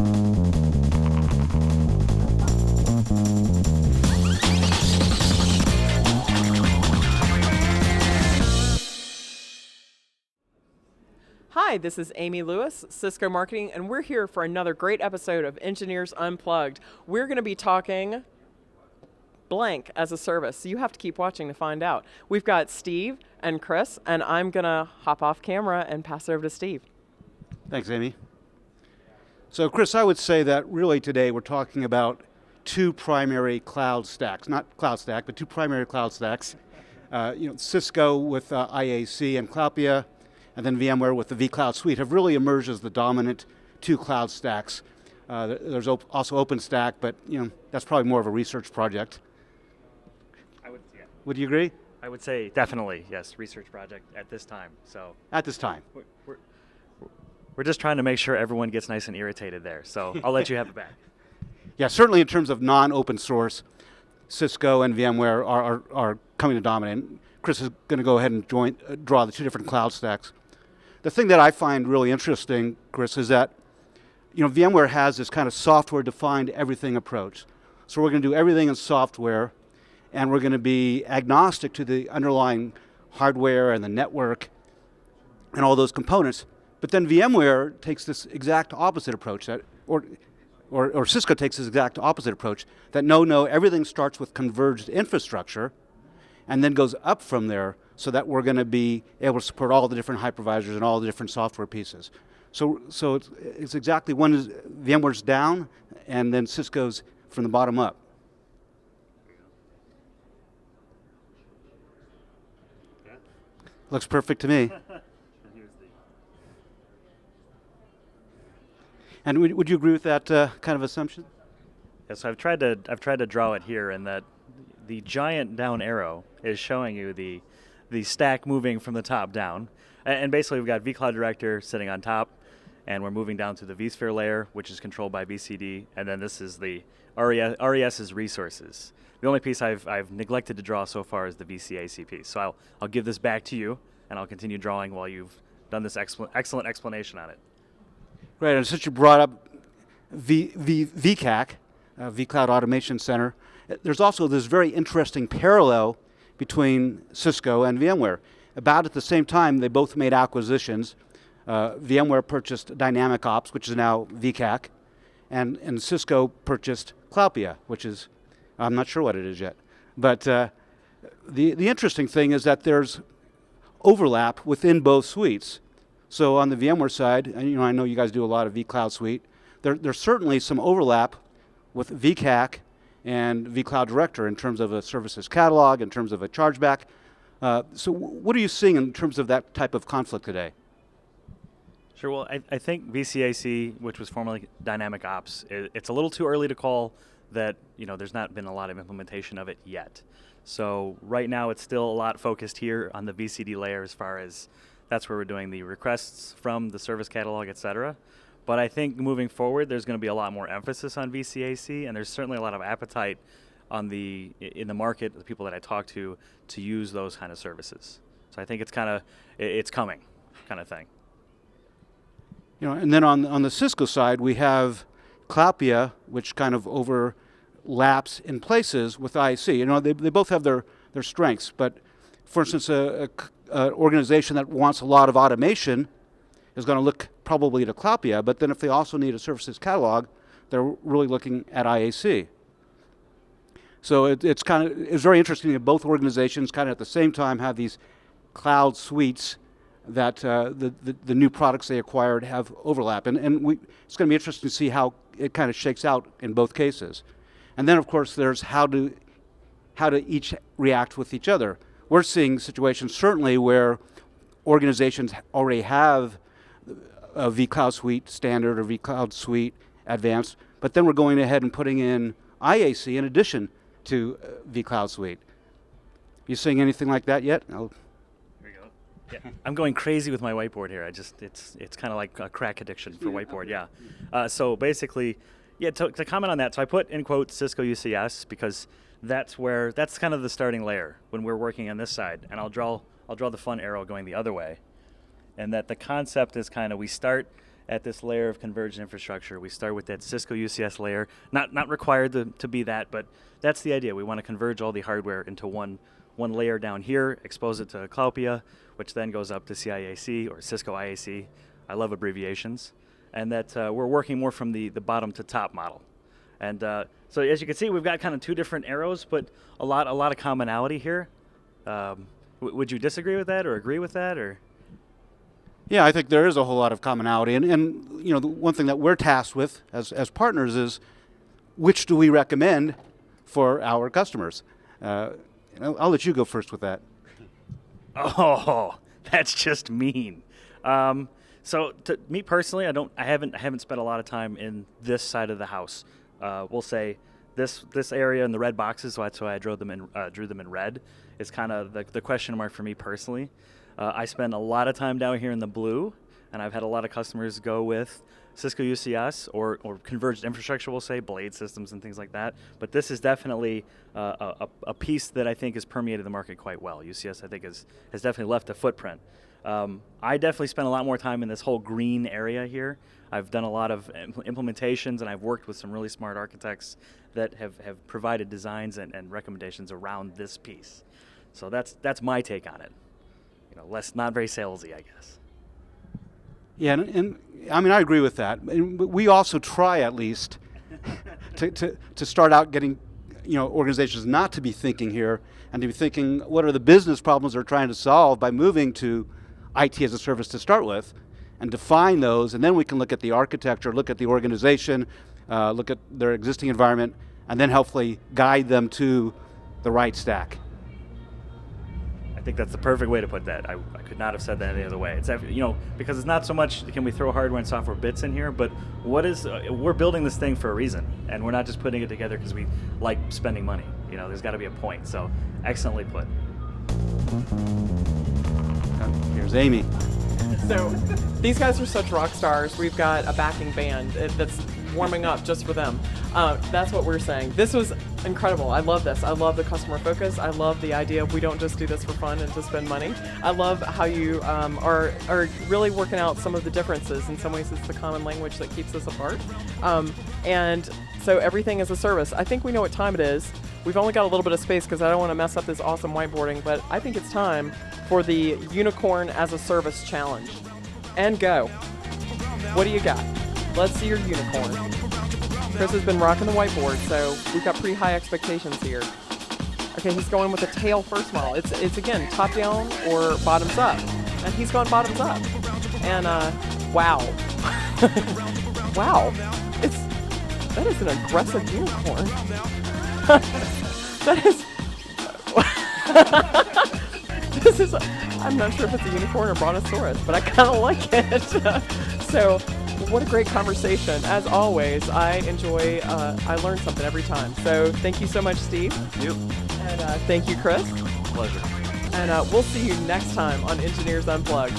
Hi, this is Amy Lewis, Cisco Marketing, and we're here for another great episode of Engineers Unplugged. We're going to be talking blank as a service, so you have to keep watching to find out. We've got Steve and Chris, and I'm going to hop off camera and pass it over to Steve. Thanks, Amy. So, Chris, I would say that really today we're talking about two primary cloud stacks, not cloud stack, but two primary cloud stacks. Cisco with IAC and Cloupia, and then VMware with the vCloud suite have really emerged as the dominant two cloud stacks. There's also OpenStack, but that's probably more of a research project. Would you agree? I would say definitely, yes, research project at this time. So at this time. We're just trying to make sure everyone gets nice and irritated there. So I'll let you have it back. Yeah, certainly in terms of non-open source, Cisco and VMware are coming to dominate. Chris is going to go ahead and draw the two different cloud stacks. The thing that I find really interesting, Chris, is that VMware has this kind of software-defined everything approach. So we're going to do everything in software, and we're going to be agnostic to the underlying hardware and the network and all those components. But then VMware takes this exact opposite approach, or Cisco takes this exact opposite approach, that no, everything starts with converged infrastructure and then goes up from there so that we're going to be able to support all the different hypervisors and all the different software pieces. So it's exactly one is VMware's down and then Cisco's from the bottom up. Looks perfect to me. And would you agree with that kind of assumption? Yes, I've tried to draw it here, in that the giant down arrow is showing you the stack moving from the top down, and basically we've got vCloud Director sitting on top, and we're moving down to the vSphere layer, which is controlled by BCD, and then this is the RES's resources. The only piece I've neglected to draw so far is the VCAC piece. So I'll give this back to you, and I'll continue drawing while you've done this excellent explanation on it. Right, and since you brought up VCAC, vCloud Automation Center, there's also this very interesting parallel between Cisco and VMware. About at the same time, they both made acquisitions. VMware purchased Dynamic Ops, which is now VCAC, and Cisco purchased Cloupia, which is, I'm not sure what it is yet. But the interesting thing is that there's overlap within both suites. So on the VMware side, and I know you guys do a lot of vCloud suite, there's certainly some overlap with VCAC and vCloud Director in terms of a services catalog, in terms of a chargeback. So what are you seeing in terms of that type of conflict today? Sure, well, I think VCAC, which was formerly Dynamic Ops, it's a little too early to call that, there's not been a lot of implementation of it yet. So right now it's still a lot focused here on the VCD layer, as far as that's where we're doing the requests from the service catalog, et cetera. But I think moving forward, there's going to be a lot more emphasis on VCAC, and there's certainly a lot of appetite in the market, the people that I talk to use those kind of services. So I think it's coming kind of thing. And then on the Cisco side, we have Cloupia, which kind of overlaps in places with IAC. They both have their strengths, but for instance, an organization that wants a lot of automation is going to look probably to Cloupia, but then if they also need a services catalog, they're really looking at IAC. So it's very interesting that both organizations kind of at the same time have these cloud suites that the new products they acquired have overlap. And it's going to be interesting to see how it kind of shakes out in both cases. And then, of course, there's how to each react with each other. We're seeing situations certainly where organizations already have a vCloud Suite Standard or vCloud Suite Advanced, but then we're going ahead and putting in IAC in addition to vCloud Suite. You seeing anything like that yet? There you go. Yeah. I'm going crazy with my whiteboard here. It's kind of like a crack addiction for whiteboard. Yeah. So basically, to comment on that, so I put in quotes Cisco UCS because that's kind of the starting layer when we're working on this side, and I'll draw the fun arrow going the other way, and that the concept is kind of we start at this layer of converged infrastructure. We start with that Cisco UCS layer, not required to be that, but that's the idea. We want to converge all the hardware into one layer down here, expose it to Cloupia, which then goes up to CIAC or Cisco IAC. I love abbreviations. And that we're working more from the bottom to top model. And so as you can see, we've got kind of two different arrows, but a lot of commonality here. Would you disagree with that or agree with that, or? Yeah, I think there is a whole lot of commonality, and the one thing that we're tasked with as partners is which do we recommend for our customers. I'll let you go first with that. Oh, that's just mean. So to me personally, I haven't spent a lot of time in this side of the house. We'll say this area in the red boxes, so that's why I drew them in red. Is kind of the question mark for me personally. I spend a lot of time down here in the blue, and I've had a lot of customers go with Cisco UCS or converged infrastructure, we'll say, blade systems and things like that. But this is definitely a piece that I think has permeated the market quite well. UCS, I think, has definitely left a footprint. I definitely spent a lot more time in this whole green area here. I've done a lot of implementations, and I've worked with some really smart architects that have provided designs and recommendations around this piece. So that's my take on it. Not very salesy, I guess. Yeah, and I mean, I agree with that. But we also try, at least, to start out getting organizations not to be thinking here and to be thinking what are the business problems they're trying to solve by moving to IT as a service to start with, and define those, and then we can look at the architecture, look at the organization, look at their existing environment, and then hopefully guide them to the right stack. I think that's the perfect way to put that. I could not have said that any other way. It's because it's not so much can we throw hardware and software bits in here, but we're building this thing for a reason, and we're not just putting it together because we like spending money. There's got to be a point. So excellently put. Here's Amy. So these guys are such rock stars. We've got a backing band that's warming up just for them. That's what we're saying. This was incredible. I love this. I love the customer focus. I love the idea of we don't just do this for fun and to spend money. I love how you are really working out some of the differences. In some ways, it's the common language that keeps us apart. And so everything is a service. I think we know what time it is. We've only got a little bit of space because I don't want to mess up this awesome whiteboarding, but I think it's time for the Unicorn as a Service Challenge. And go. What do you got? Let's see your unicorn. Chris has been rocking the whiteboard, so we've got pretty high expectations here. Okay, he's going with the tail first model. It's again, top down or bottoms up. And he's going bottoms up. And wow. Wow. That is an aggressive unicorn. That is I'm not sure if it's a unicorn or brontosaurus, but I kind of like it. So what a great conversation. As always, I learn something every time. So thank you so much, Steve. Thank you. And thank you, Chris. Pleasure. And we'll see you next time on Engineers Unplugged.